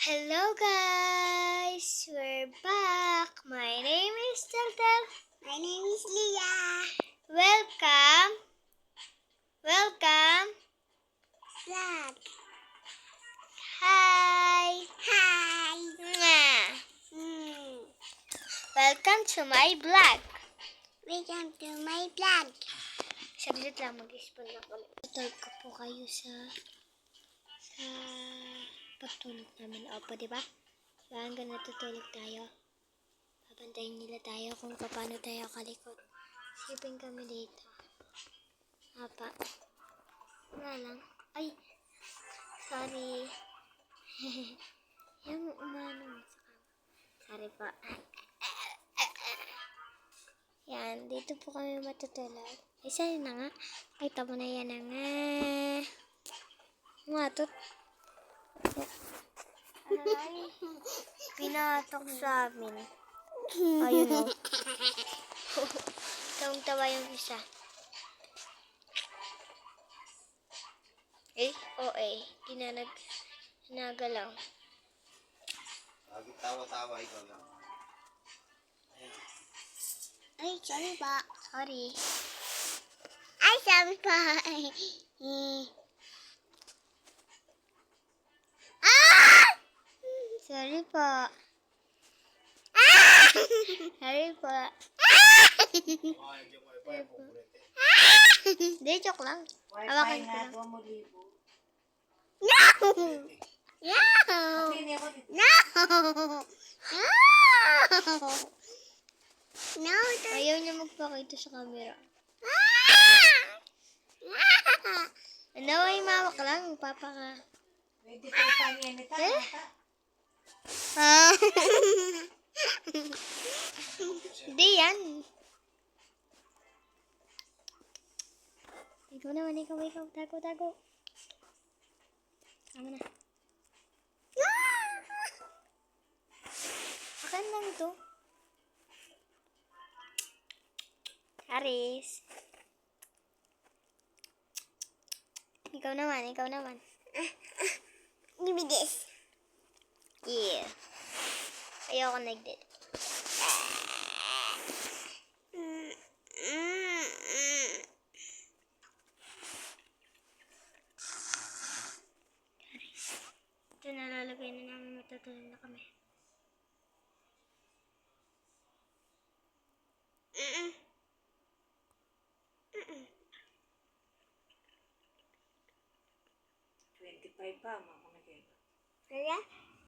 Hello guys! We're back! My name is Teltel. My name is Leah. Welcome! Vlog. Hi! Hi. Mwah! Mm. Welcome to my vlog. Welcome to my vlog. Saglit lang, mag-spoon lang kami. Tutulog ko po kayo sa pagtulog namin. Opo, di ba? Hanggang natutulog tayo. Babantayin nila tayo kung paano tayo kalikot. Sipin kami dito. Apa. Wala lang. Ay! Sorry. Yung umano sa kama. Sorry po. Yan, dito po kami matutulog. Isa yun na nga. Kita mo na yan na nga. Matot. Aray. Pinatok sa amin. Ayun o. Tawang-tawa yung isa. Di na nagalaw. Lagi tawa-tawa ikaw lang. Ay, sorry po. Sorry. Ay, sorry po. Sorry po. Sorry po. Hindi, joke lang. Hawakan ko lang. No! No! No! No! Ayaw niya magpakita sa camera. Ano, ay mawak lang. Papa ka. Hindi yan. Ikaw naman, ikaw. Tago. Tama na. Akan lang to. Haris. Ikaw naman. Give me this. Yeah. Ayoko nag-date. Ito nalalagay na namin, matutulog na kami. Kaya?